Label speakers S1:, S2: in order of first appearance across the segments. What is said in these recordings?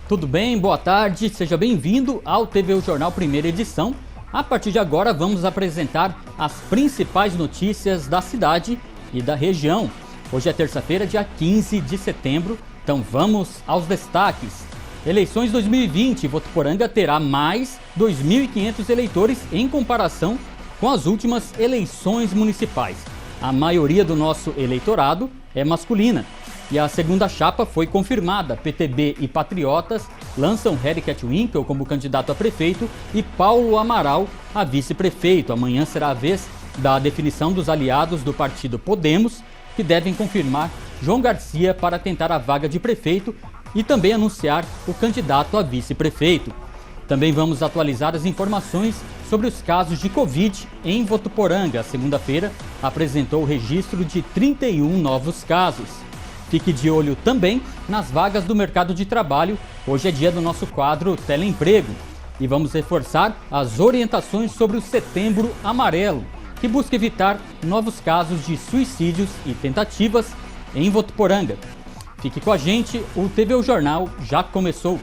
S1: Tudo bem? Boa tarde, seja bem-vindo ao TVU Jornal Primeira Edição. A partir de agora vamos apresentar as principais notícias da cidade e da região. Hoje é terça-feira, dia 15 de setembro, então vamos aos destaques. Eleições 2020, Votuporanga terá mais 2.500 eleitores em comparação com as últimas eleições municipais. A maioria do nosso eleitorado é masculina. E a segunda chapa foi confirmada. PTB e Patriotas lançam Harry Ketwinkle como candidato a prefeito e Paulo Amaral a vice-prefeito. Amanhã será a vez da definição dos aliados do partido Podemos, que devem confirmar João Garcia para tentar a vaga de prefeito e também anunciar o candidato a vice-prefeito. Também vamos atualizar as informações sobre os casos de Covid em Votuporanga. A segunda-feira apresentou o registro de 31 novos casos. Fique de olho também nas vagas do mercado de trabalho. Hoje é dia do nosso quadro Teleemprego. E vamos reforçar as orientações sobre o Setembro Amarelo, que busca evitar novos casos de suicídios e tentativas em Votuporanga. Fique com a gente, o TVU Jornal já começou.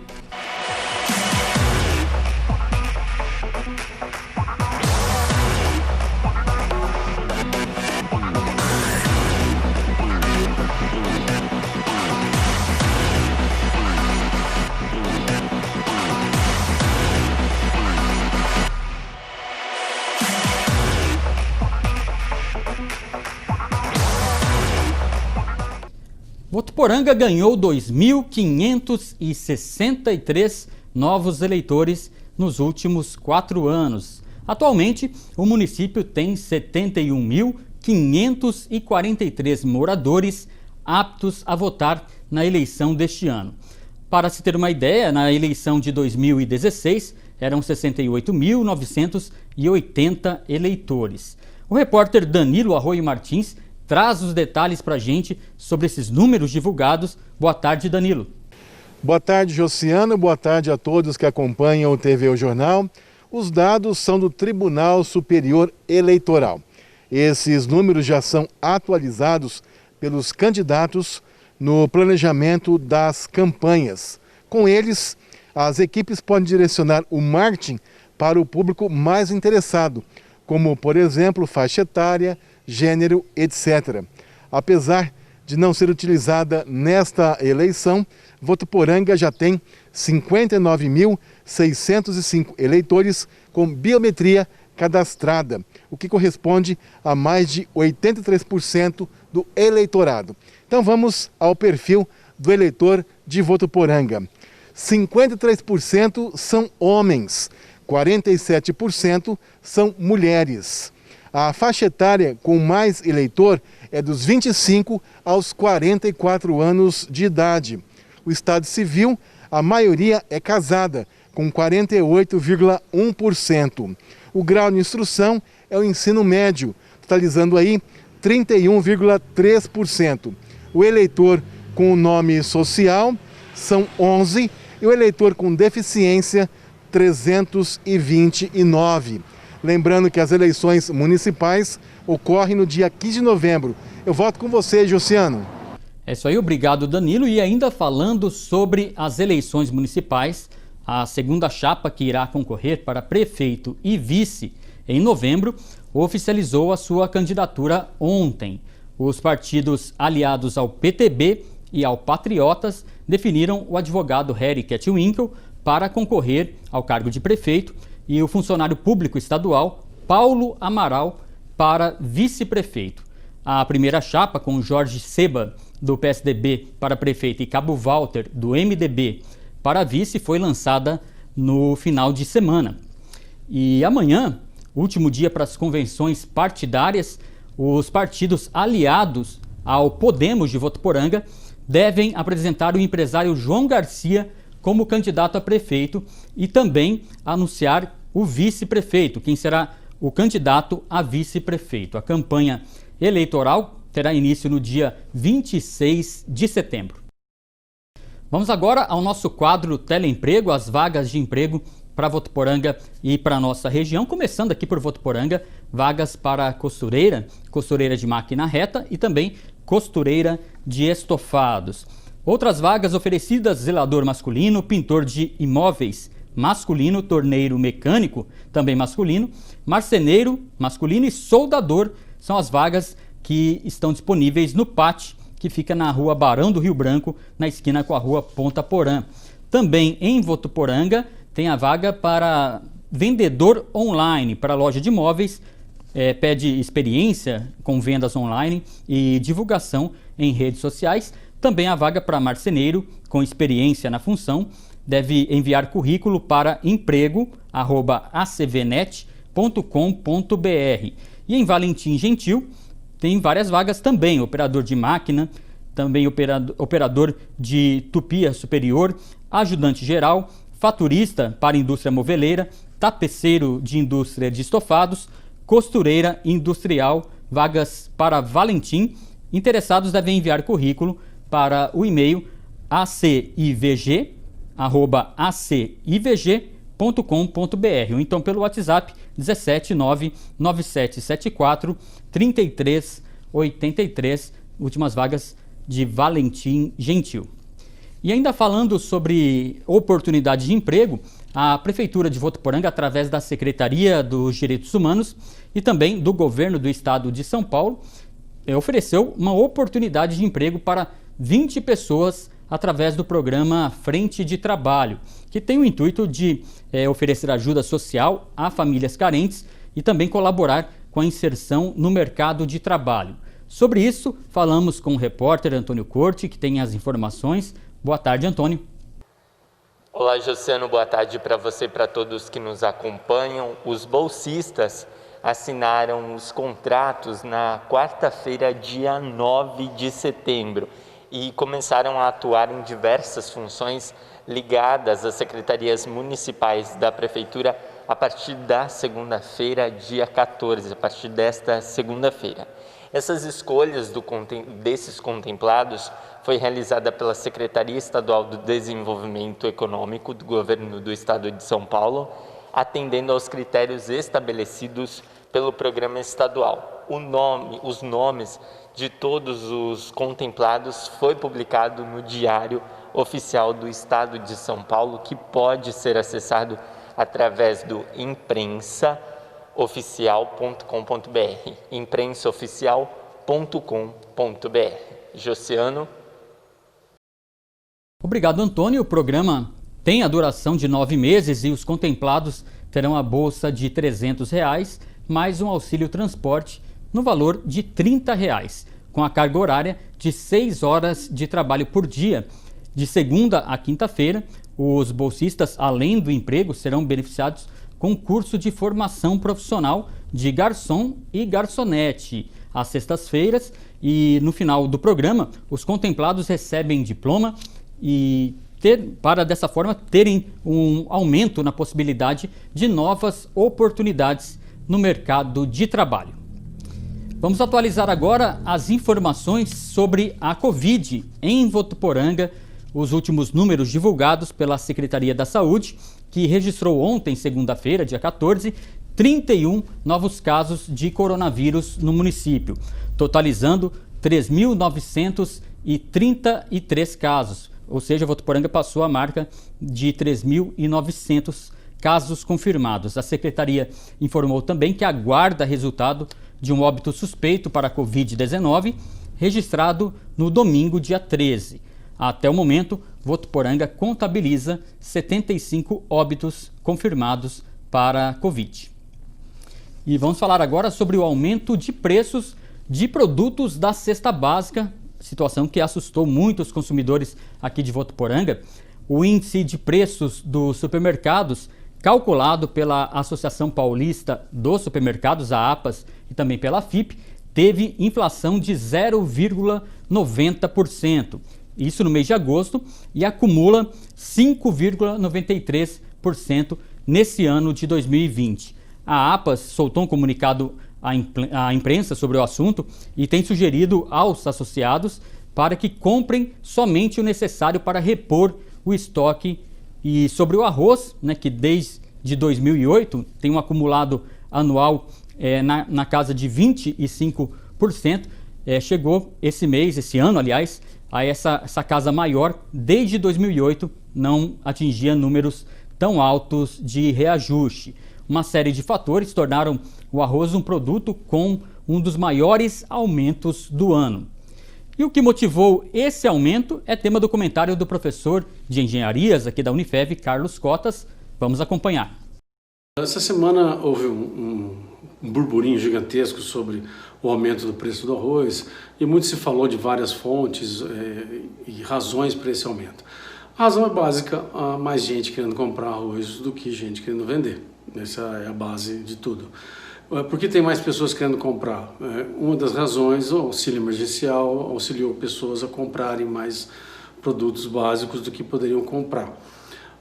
S1: Votuporanga ganhou 2.563 novos eleitores nos últimos 4 anos. Atualmente, o município tem 71.543 moradores aptos a votar na eleição deste ano. Para se ter uma ideia, na eleição de 2016, eram 68.980 eleitores. O repórter Danilo Arroio Martins traz os detalhes para a gente sobre esses números divulgados. Boa tarde, Danilo.
S2: Boa tarde, Josiano. Boa tarde a todos que acompanham o TVU Jornal. Os dados são do Tribunal Superior Eleitoral. Esses números já são atualizados pelos candidatos no planejamento das campanhas. Com eles, as equipes podem direcionar o marketing para o público mais interessado, como, por exemplo, faixa etária, gênero, etc. Apesar de não ser utilizada nesta eleição, Votuporanga já tem 59.605 eleitores com biometria cadastrada, o que corresponde a mais de 83% do eleitorado. Então vamos ao perfil do eleitor de Votuporanga. 53% são homens, 47% são mulheres. A faixa etária com mais eleitor é dos 25 aos 44 anos de idade. O estado civil, a maioria é casada, com 48,1%. O grau de instrução é o ensino médio, totalizando aí 31,3%. O eleitor com o nome social são 11 e o eleitor com deficiência 329. Lembrando que as eleições municipais ocorrem no dia 15 de novembro. Eu volto com você, Josiano.
S1: É isso aí, obrigado, Danilo. E ainda falando sobre as eleições municipais, a segunda chapa que irá concorrer para prefeito e vice em novembro oficializou a sua candidatura ontem. Os partidos aliados ao PTB e ao Patriotas definiram o advogado Harry Ketwinkle para concorrer ao cargo de prefeito e o funcionário público estadual Paulo Amaral para vice-prefeito. A primeira chapa, com Jorge Seba, do PSDB, para prefeito, e Cabo Walter, do MDB, para vice, foi lançada no final de semana. E amanhã, último dia para as convenções partidárias, os partidos aliados ao Podemos de Votuporanga devem apresentar o empresário João Garcia como candidato a prefeito e também anunciar o vice-prefeito, quem será o candidato a vice-prefeito. A campanha eleitoral terá início no dia 26 de setembro. Vamos agora ao nosso quadro Teleemprego, as vagas de emprego para Votuporanga e para a nossa região. Começando aqui por Votuporanga, vagas para costureira, costureira de máquina reta e também costureira de estofados. Outras vagas oferecidas: zelador masculino, pintor de imóveis masculino, torneiro mecânico, também masculino, marceneiro masculino e soldador são as vagas que estão disponíveis no PAT, que fica na rua Barão do Rio Branco, na esquina com a rua Ponta Porã. Também em Votuporanga tem a vaga para vendedor online para loja de imóveis, pede experiência com vendas online e divulgação em redes sociais. Também a vaga para marceneiro com experiência na função, deve enviar currículo para emprego@acvnet.com.br. E em Valentim Gentil tem várias vagas também: operador de máquina, também operador de tupia superior, ajudante geral, faturista para indústria moveleira, tapeceiro de indústria de estofados, costureira industrial, vagas para Valentim. Interessados devem enviar currículo para o e-mail acivg@acivg.com.br ou então pelo WhatsApp 17 99774 3383, últimas vagas de Valentim Gentil. E ainda falando sobre oportunidade de emprego, a Prefeitura de Votuporanga, através da Secretaria dos Direitos Humanos e também do Governo do Estado de São Paulo, ofereceu uma oportunidade de emprego para 20 pessoas através do programa Frente de Trabalho, que tem o intuito de oferecer ajuda social a famílias carentes e também colaborar com a inserção no mercado de trabalho. Sobre isso, falamos com o repórter Antônio Corte, que tem as informações. Boa tarde, Antônio.
S3: Olá, Josiano. Boa tarde para você e para todos que nos acompanham. Os bolsistas assinaram os contratos na quarta-feira, dia 9 de setembro, e começaram a atuar em diversas funções ligadas às secretarias municipais da Prefeitura a partir da segunda-feira, dia 14, a partir desta segunda-feira. Essas escolhas desses contemplados foi realizada pela Secretaria Estadual do Desenvolvimento Econômico do Governo do Estado de São Paulo, atendendo aos critérios estabelecidos pelo programa estadual. Os nomes de todos os contemplados foi publicado no Diário Oficial do Estado de São Paulo, que pode ser acessado através do imprensaoficial.com.br, imprensaoficial.com.br. Josiano.
S1: Obrigado, Antônio. O programa tem a duração de 9 meses e os contemplados terão a bolsa de R$ 300, mais um auxílio transporte no valor de R$ 30, com a carga horária de 6 horas de trabalho por dia. De segunda a quinta-feira, os bolsistas, além do emprego, serão beneficiados com curso de formação profissional de garçom e garçonete às sextas-feiras, e no final do programa, os contemplados recebem diploma e para dessa forma terem um aumento na possibilidade de novas oportunidades no mercado de trabalho. Vamos atualizar agora as informações sobre a Covid em Votuporanga. Os últimos números divulgados pela Secretaria da Saúde, que registrou ontem, segunda-feira, dia 14, 31 novos casos de coronavírus no município, totalizando 3.933 casos. Ou seja, Votuporanga passou a marca de 3.900 casos confirmados. A Secretaria informou também que aguarda resultado de um óbito suspeito para a Covid-19, registrado no domingo, dia 13. Até o momento, Votuporanga contabiliza 75 óbitos confirmados para a Covid. E vamos falar agora sobre o aumento de preços de produtos da cesta básica, situação que assustou muitos consumidores aqui de Votuporanga. O índice de preços dos supermercados, calculado pela Associação Paulista dos Supermercados, a APAS, e também pela FIP, teve inflação de 0,90%. Isso no mês de agosto, e acumula 5,93% nesse ano de 2020. A APAS soltou um comunicado à imprensa sobre o assunto e tem sugerido aos associados para que comprem somente o necessário para repor o estoque. E sobre o arroz, que desde 2008 tem um acumulado anual na casa de 25%, chegou esse ano, essa casa maior, desde 2008, não atingia números tão altos de reajuste. Uma série de fatores tornaram o arroz um produto com um dos maiores aumentos do ano. E o que motivou esse aumento é tema do comentário do professor de engenharias aqui da Unifev, Carlos Cotas. Vamos acompanhar.
S4: Essa semana houve um burburinho gigantesco sobre o aumento do preço do arroz e muito se falou de várias fontes e razões para esse aumento. A razão é básica: há mais gente querendo comprar arroz do que gente querendo vender. Essa é a base de tudo. Por que tem mais pessoas querendo comprar? Uma das razões, o auxílio emergencial auxiliou pessoas a comprarem mais produtos básicos do que poderiam comprar.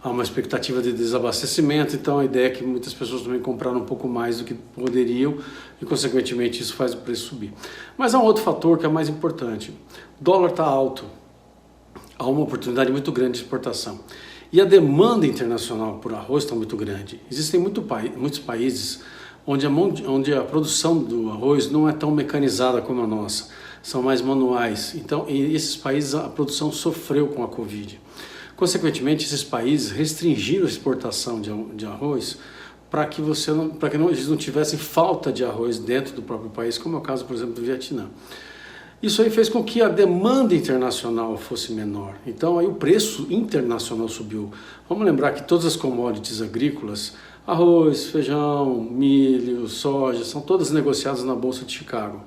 S4: Há uma expectativa de desabastecimento, então a ideia é que muitas pessoas também compraram um pouco mais do que poderiam e, consequentemente, isso faz o preço subir. Mas há um outro fator que é mais importante. O dólar está alto, há uma oportunidade muito grande de exportação. E a demanda internacional por arroz está muito grande. Existem muitos países onde a produção do arroz não é tão mecanizada como a nossa, são mais manuais. Então, em esses países a produção sofreu com a Covid. Consequentemente, esses países restringiram a exportação de arroz para que eles não tivessem falta de arroz dentro do próprio país, como é o caso, por exemplo, do Vietnã. Isso aí fez com que a demanda internacional fosse menor. Então, aí o preço internacional subiu. Vamos lembrar que todas as commodities agrícolas, arroz, feijão, milho, soja, são todas negociadas na Bolsa de Chicago.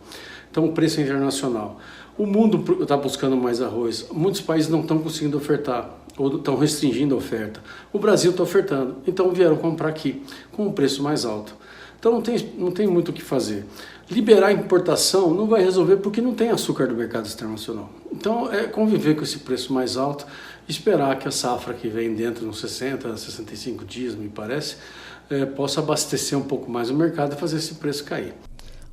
S4: Então, o preço é internacional. O mundo está buscando mais arroz. Muitos países não estão conseguindo ofertar, ou estão restringindo a oferta. O Brasil está ofertando, então vieram comprar aqui, com um preço mais alto. Então não tem muito o que fazer. Liberar a importação não vai resolver porque não tem açúcar do mercado internacional. Então é conviver com esse preço mais alto, esperar que a safra que vem dentro nos 60 a 65 dias, me parece, possa abastecer um pouco mais o mercado e fazer esse preço cair.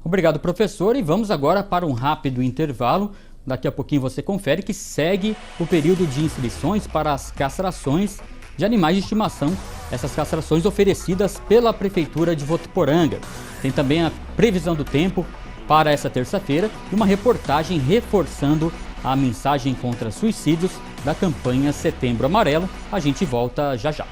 S1: Obrigado, professor, e vamos agora para um rápido intervalo. Daqui a pouquinho você confere que segue o período de inscrições para as castrações de animais de estimação, essas castrações oferecidas pela Prefeitura de Votuporanga. Tem também a previsão do tempo para essa terça-feira e uma reportagem reforçando a mensagem contra suicídios da campanha Setembro Amarelo. A gente volta já já.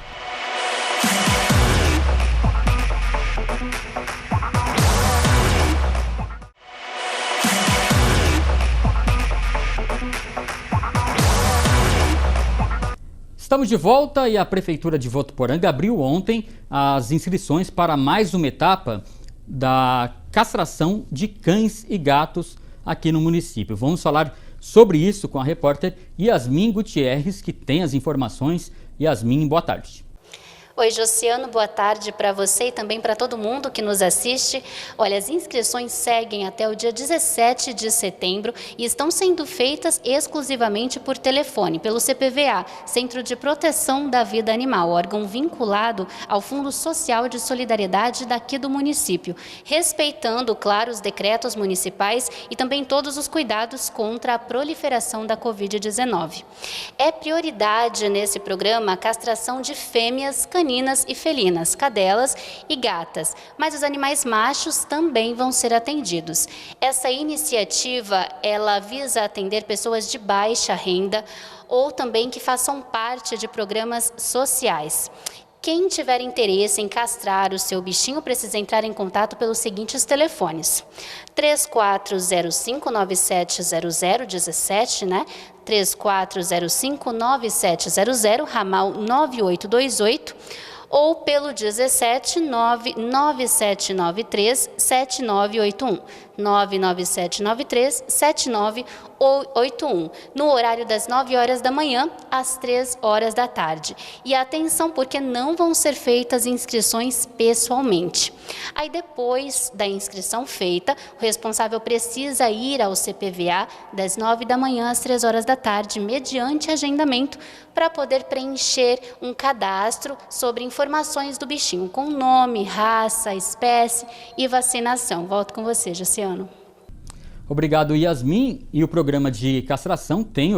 S1: Estamos de volta e a Prefeitura de Votuporanga abriu ontem as inscrições para mais uma etapa da castração de cães e gatos aqui no município. Vamos falar sobre isso com a repórter Yasmin Gutierrez, que tem as informações. Yasmin, boa tarde.
S5: Oi, Josiano, boa tarde para você e também para todo mundo que nos assiste. Olha, as inscrições seguem até o dia 17 de setembro e estão sendo feitas exclusivamente por telefone, pelo CPVA, Centro de Proteção da Vida Animal, órgão vinculado ao Fundo Social de Solidariedade daqui do município, respeitando, claro, os decretos municipais e também todos os cuidados contra a proliferação da Covid-19. É prioridade nesse programa a castração de fêmeas, caninas e felinas, cadelas e gatas, mas os animais machos também vão ser atendidos. Essa iniciativa, ela visa atender pessoas de baixa renda ou também que façam parte de programas sociais. Quem tiver interesse em castrar o seu bichinho precisa entrar em contato pelos seguintes telefones: 3405-9700-17, né? 3405-9700, ramal 9828, ou pelo 17 99793 7981, 99793 7981, no horário das 9 horas da manhã às 3 horas da tarde. E atenção, porque não vão ser feitas inscrições pessoalmente. Aí depois da inscrição feita, o responsável precisa ir ao CPVA das 9 da manhã às 3 horas da tarde, mediante agendamento, para poder preencher um cadastro sobre informações do bichinho, com nome, raça, espécie e vacinação. Volto com você, Josiano.
S1: Obrigado, Yasmin. E o programa de castração tem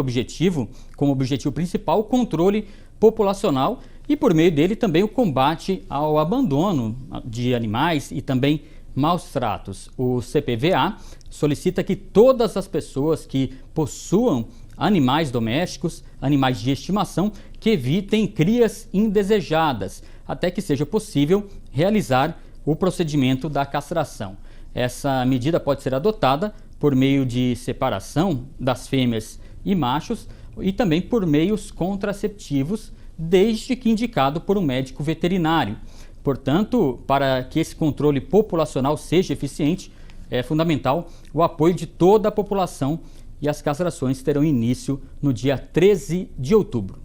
S1: como objetivo principal, o controle populacional e, por meio dele, também o combate ao abandono de animais e também maus tratos. O CPVA solicita que todas as pessoas que possuam animais domésticos, animais de estimação, que evitem crias indesejadas, até que seja possível realizar o procedimento da castração. Essa medida pode ser adotada por meio de separação das fêmeas e machos e também por meios contraceptivos, desde que indicado por um médico veterinário. Portanto, para que esse controle populacional seja eficiente, é fundamental o apoio de toda a população e as castrações terão início no dia 13 de outubro.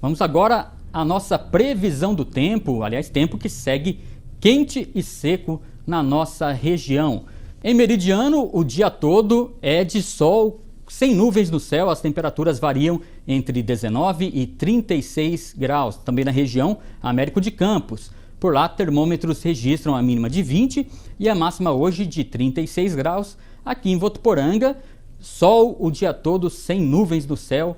S1: Vamos agora à nossa previsão do tempo, aliás, tempo que segue quente e seco na nossa região. Em Meridiano, o dia todo é de sol, sem nuvens no céu, as temperaturas variam entre 19 e 36 graus. Também na região Américo de Campos. Por lá, termômetros registram a mínima de 20 e a máxima hoje de 36 graus. Aqui em Votuporanga, sol o dia todo, sem nuvens no céu.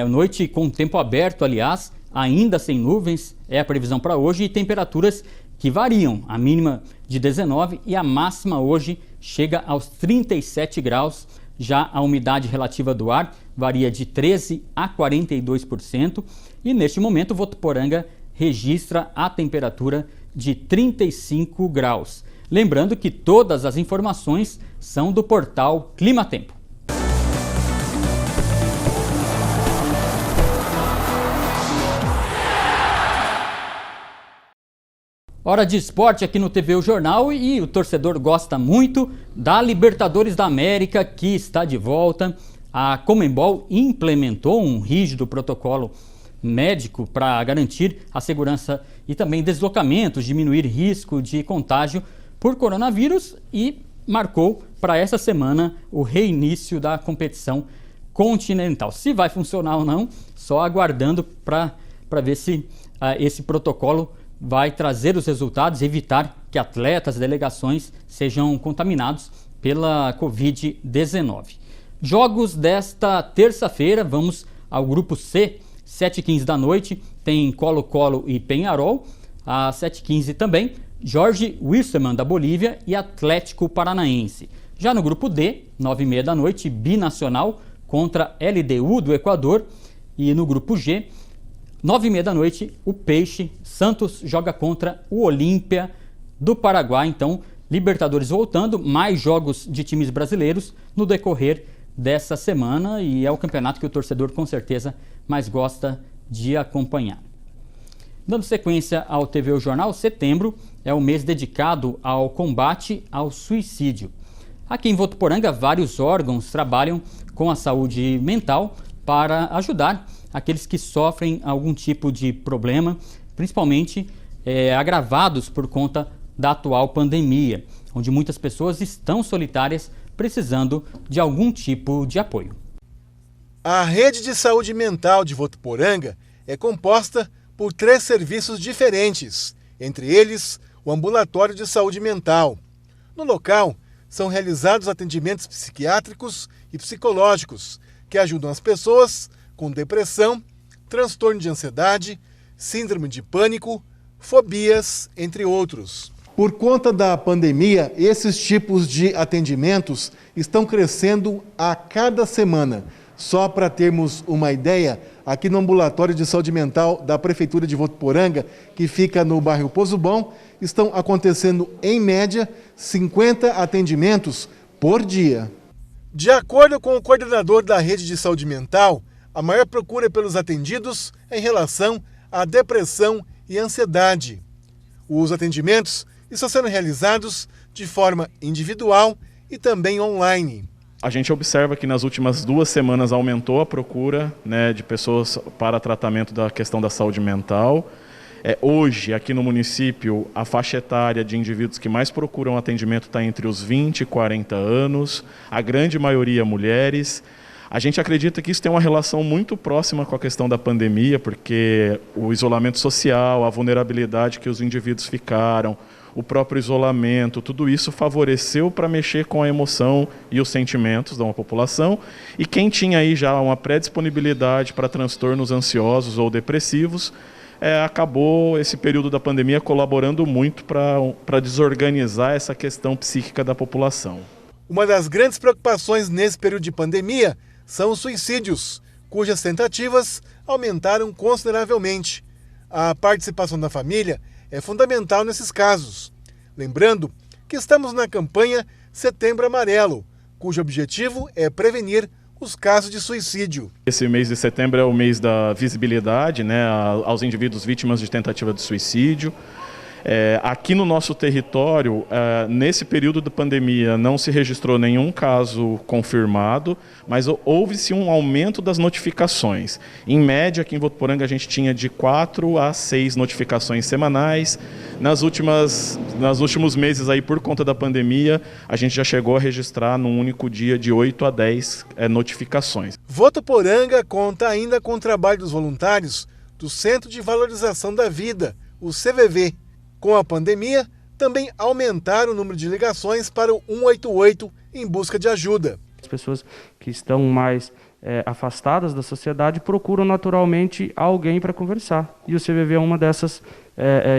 S1: Noite com tempo aberto, aliás, ainda sem nuvens, é a previsão para hoje, e temperaturas que variam, a mínima de 19 e a máxima hoje chega aos 37 graus. Já a umidade relativa do ar varia de 13% a 42% e neste momento Votuporanga registra a temperatura de 35 graus. Lembrando que todas as informações são do portal Climatempo. Hora de esporte aqui no TV O Jornal e o torcedor gosta muito da Libertadores da América, que está de volta. A Conmebol implementou um rígido protocolo médico para garantir a segurança e também deslocamentos, diminuir risco de contágio por coronavírus e marcou para essa semana o reinício da competição continental. Se vai funcionar ou não, só aguardando para ver se esse protocolo vai trazer os resultados, evitar que atletas, delegações sejam contaminados pela Covid-19. Jogos desta terça-feira, vamos ao grupo C, 7h15 da noite, tem Colo-Colo e Peñarol, às 7h15 também, Jorge Wilstermann da Bolívia e Atlético Paranaense. Já no grupo D, 9h30 da noite, Binacional contra LDU do Equador, e no grupo G, 9h30 da noite, o Peixe Santos joga contra o Olímpia do Paraguai. Então, Libertadores voltando, mais jogos de times brasileiros no decorrer dessa semana e é o campeonato que o torcedor com certeza mais gosta de acompanhar. Dando sequência ao TV O Jornal, setembro é o mês dedicado ao combate ao suicídio. Aqui em Votuporanga, vários órgãos trabalham com a saúde mental para ajudar aqueles que sofrem algum tipo de problema, principalmente agravados por conta da atual pandemia, onde muitas pessoas estão solitárias precisando de algum tipo de apoio.
S2: A rede de saúde mental de Votuporanga é composta por 3 serviços diferentes, entre eles o ambulatório de saúde mental. No local, são realizados atendimentos psiquiátricos e psicológicos que ajudam as pessoas com depressão, transtorno de ansiedade, síndrome de pânico, fobias, entre outros. Por conta da pandemia, esses tipos de atendimentos estão crescendo a cada semana. Só para termos uma ideia, aqui no ambulatório de saúde mental da Prefeitura de Votuporanga, que fica no bairro Pozo Bom, estão acontecendo, em média, 50 atendimentos por dia. De acordo com o coordenador da rede de saúde mental, a maior procura pelos atendidos é em relação à depressão e ansiedade. Os atendimentos estão sendo realizados de forma individual e também online.
S6: A gente observa que nas últimas 2 semanas aumentou a procura, de pessoas para tratamento da questão da saúde mental. Hoje, aqui no município, a faixa etária de indivíduos que mais procuram atendimento está entre os 20 e 40 anos, a grande maioria mulheres. A gente acredita que isso tem uma relação muito próxima com a questão da pandemia, porque o isolamento social, a vulnerabilidade que os indivíduos ficaram, o próprio isolamento, tudo isso favoreceu para mexer com a emoção e os sentimentos de uma população. E quem tinha aí já uma predisponibilidade para transtornos ansiosos ou depressivos, acabou esse período da pandemia colaborando muito para desorganizar essa questão psíquica da população.
S2: Uma das grandes preocupações nesse período de pandemia são os suicídios, cujas tentativas aumentaram consideravelmente. A participação da família é fundamental nesses casos. Lembrando que estamos na campanha Setembro Amarelo, cujo objetivo é prevenir os casos de suicídio.
S6: Esse mês de setembro é o mês da visibilidade, né, aos indivíduos vítimas de tentativa de suicídio. Aqui no nosso território, nesse período da pandemia, não se registrou nenhum caso confirmado, mas houve-se um aumento das notificações. Em média, aqui em Votuporanga, a gente tinha de 4 a 6 notificações semanais. Nos últimos meses, aí, por conta da pandemia, a gente já chegou a registrar num único dia de 8 a 10 notificações.
S2: Votuporanga conta ainda com o trabalho dos voluntários do Centro de Valorização da Vida, o CVV. Com a pandemia, também aumentaram o número de ligações para o 188 em busca de ajuda.
S7: As pessoas que estão mais afastadas da sociedade procuram naturalmente alguém para conversar. E o CVV é uma dessas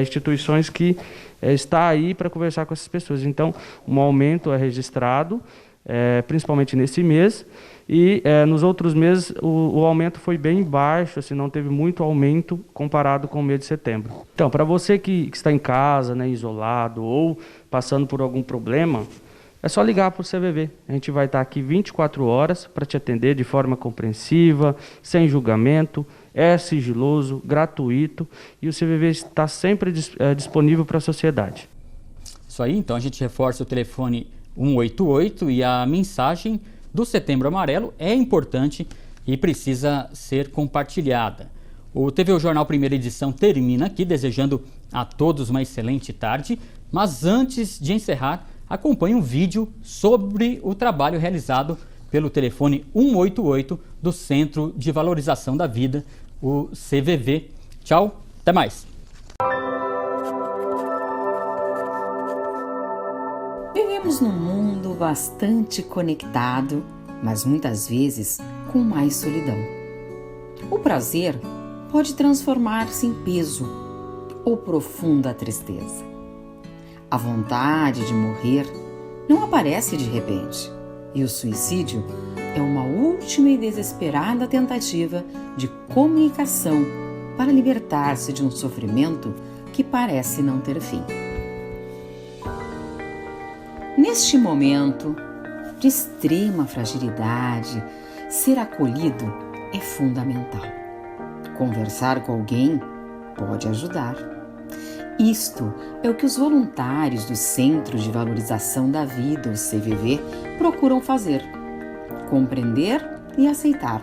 S7: instituições que está aí para conversar com essas pessoas. Então, um aumento é registrado, principalmente nesse mês, e nos outros meses o aumento foi bem baixo, assim, não teve muito aumento comparado com o mês de setembro. Então, para você que está em casa, né, isolado ou passando por algum problema, é só ligar para o CVV. A gente vai estar aqui 24 horas para te atender de forma compreensiva, sem julgamento, é sigiloso, gratuito, e o CVV está sempre disponível para a sociedade.
S1: Isso aí, então a gente reforça o telefone 188 e a mensagem do Setembro Amarelo é importante e precisa ser compartilhada. O TV Jornal Primeira Edição termina aqui, desejando a todos uma excelente tarde, mas antes de encerrar, acompanhe um vídeo sobre o trabalho realizado pelo telefone 188 do Centro de Valorização da Vida, o CVV. Tchau, até mais!
S8: Vivemos num mundo bastante conectado, mas muitas vezes com mais solidão. O prazer pode transformar-se em peso ou profunda tristeza. A vontade de morrer não aparece de repente, e o suicídio é uma última e desesperada tentativa de comunicação para libertar-se de um sofrimento que parece não ter fim. Neste momento de extrema fragilidade, ser acolhido é fundamental. Conversar com alguém pode ajudar. Isto é o que os voluntários do Centro de Valorização da Vida, o CVV, procuram fazer. Compreender e aceitar,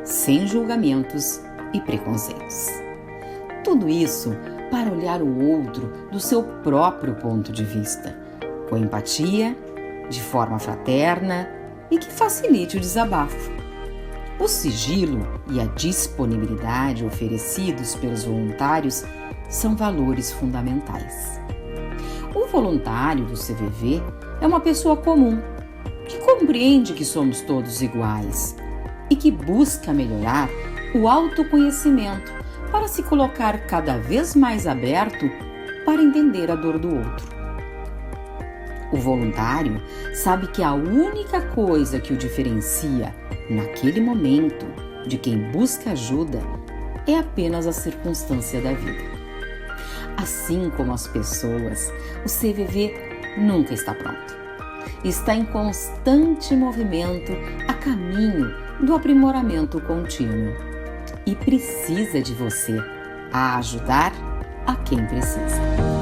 S8: sem julgamentos e preconceitos. Tudo isso para olhar o outro do seu próprio ponto de vista, com empatia, de forma fraterna e que facilite o desabafo. O sigilo e a disponibilidade oferecidos pelos voluntários são valores fundamentais. O voluntário do CVV é uma pessoa comum, que compreende que somos todos iguais e que busca melhorar o autoconhecimento para se colocar cada vez mais aberto para entender a dor do outro. O voluntário sabe que a única coisa que o diferencia naquele momento de quem busca ajuda é apenas a circunstância da vida. Assim como as pessoas, o CVV nunca está pronto. Está em constante movimento a caminho do aprimoramento contínuo e precisa de você a ajudar a quem precisa.